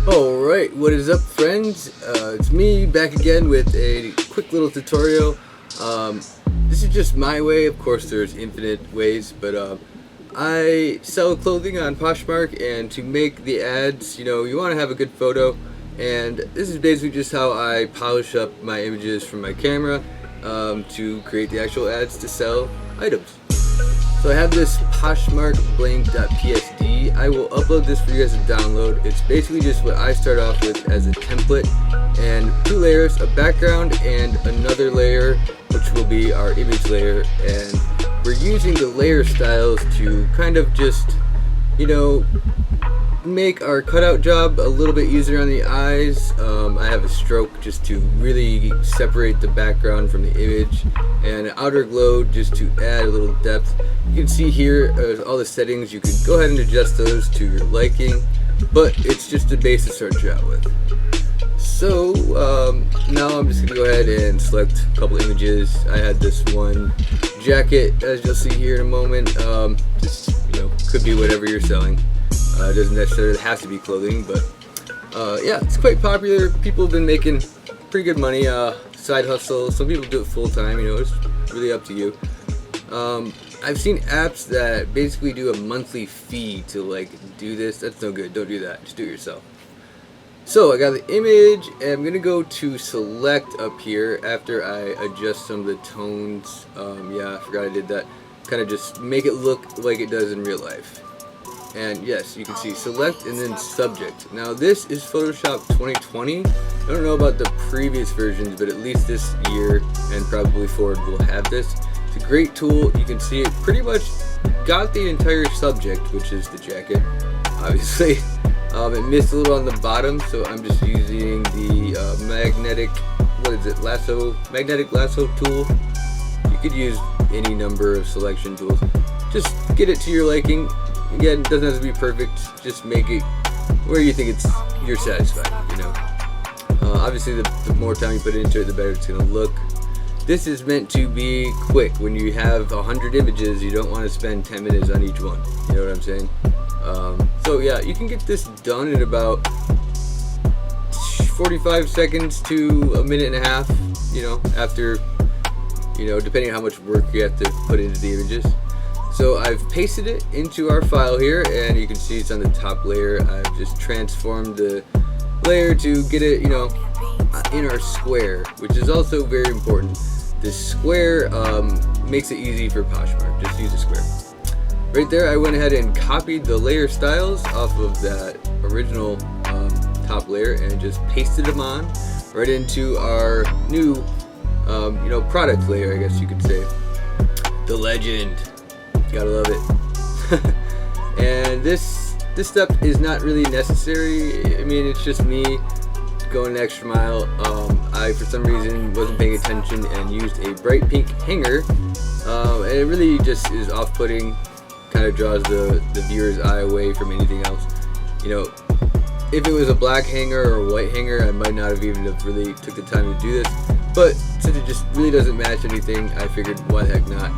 Alright, what is up friends? It's me back again with a quick little tutorial. This is just my way, of course there's infinite ways, but I sell clothing on Poshmark, and to make the ads, you want to have a good photo, and this is basically just how I polish up my images from my camera to create the actual ads to sell items. So I have this Poshmark blank.psd. I will upload this for you guys to download. It's basically just what I start off with as a template, and two layers, a background and another layer, which will be our image layer. And we're using the layer styles to kind of just, make our cutout job a little bit easier on the eyes. I have a stroke just to really separate the background from the image, and outer glow just to add a little depth. You can see here all the settings. You can go ahead and adjust those to your liking, but it's just a base to start you out with. So now I'm just going to go ahead and select a couple images. I had this one jacket, as you'll see here in a moment. Could be whatever you're selling. It doesn't necessarily have to be clothing, but yeah, it's quite popular. People have been making pretty good money, side hustle. Some people do it full time, it's really up to you. I've seen apps that basically do a monthly fee to do this. That's no good. Don't do that. Just do it yourself. So I got the image, and I'm gonna go to select up here after I adjust some of the tones. Yeah, I forgot I did that. Kind of just make it look like it does in real life. And yes, you can see select and then subject. Now this is Photoshop 2020. I don't know about the previous versions, but at least this year and probably forward will have this. It's a great tool. You can see it pretty much got the entire subject, which is the jacket, obviously. It missed a little on the bottom, so I'm just using the magnetic lasso tool. You could use any number of selection tools. Just get it to your liking. Again, it doesn't have to be perfect. Just make it where you think you're satisfied. Obviously, the more time you put into it, the better it's gonna look. This is meant to be quick. When you have 100 images, you don't want to spend 10 minutes on each one. You know what I'm saying? So yeah, you can get this done in about 45 seconds to a minute and a half. After depending on how much work you have to put into the images. So I've pasted it into our file here, and you can see it's on the top layer. I've just transformed the layer to get it, in our square, which is also very important. The square makes it easy for Poshmark. Just use a square. Right there, I went ahead and copied the layer styles off of that original top layer and just pasted them on right into our new, product layer, I guess you could say. The legend. Gotta love it. And this step is not really necessary. I mean, it's just me going an extra mile. I, for some reason, wasn't paying attention and used a bright pink hanger. And it really just is off-putting. Kind of draws the viewer's eye away from anything else. If it was a black hanger or a white hanger, I might not have even really took the time to do this. But since it just really doesn't match anything, I figured why the heck not.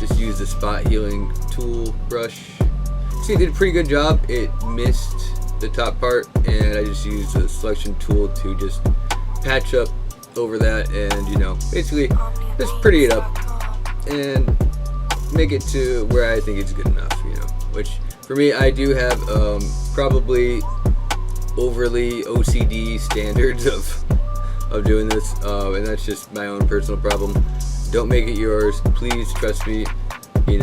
Just use the spot healing tool brush. See, it did a pretty good job. It missed the top part, and I just used the selection tool to just patch up over that, and basically just pretty it up and make it to where I think it's good enough. Which for me, I do have probably overly OCD standards of doing this, and that's just my own personal problem. Don't make it yours. Please trust me. You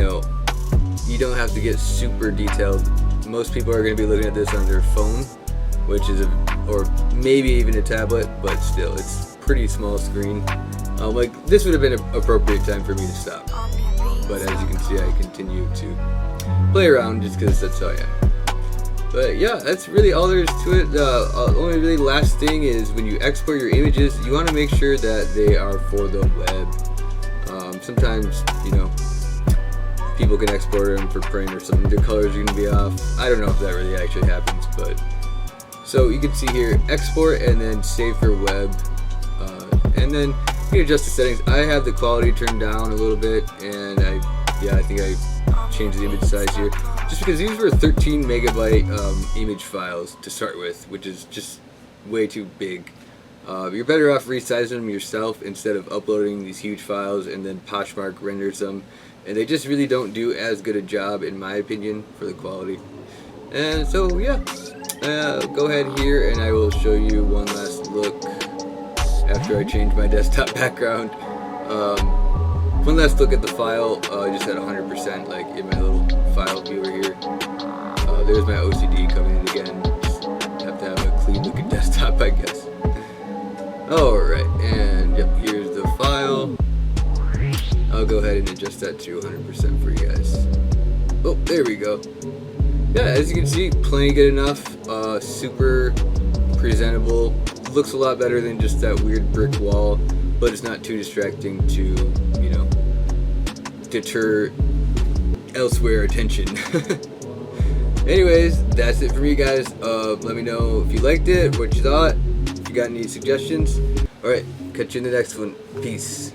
don't have to get super detailed. Most people are going to be looking at this on their phone, which is or maybe even a tablet, but still, it's pretty small screen. This would have been an appropriate time for me to stop. But as you can see, I continue to play around just because that's how I am. But yeah, that's really all there is to it. The only really last thing is when you export your images, you want to make sure that they are for the web. Sometimes, people can export them for print or something. The colors are going to be off. I don't know if that really actually happens, but so you can see here, export and then save for web, and then you can adjust the settings. I have the quality turned down a little bit, and I think I changed the image size here. just because these were 13 megabyte image files to start with, which is just way too big. You're better off resizing them yourself instead of uploading these huge files and then Poshmark renders them, and they just really don't do as good a job, in my opinion, for the quality. And so yeah, go ahead here and I will show you one last look after I change my desktop background. One last look at the file, just at 100%, like in my little file viewer here. There's my OCD coming in again. Just have to have a clean looking desktop, I guess. Alright, and yep, here's the file. I'll go ahead and adjust that to 100% for you guys. Oh, there we go. Yeah, as you can see, plenty good enough. Super presentable. Looks a lot better than just that weird brick wall, but it's not too distracting to, you know, deter elsewhere attention. Anyways, that's it for me, guys. Let me know if you liked it, what you thought, if you got any suggestions. Alright, catch you in the next one. Peace.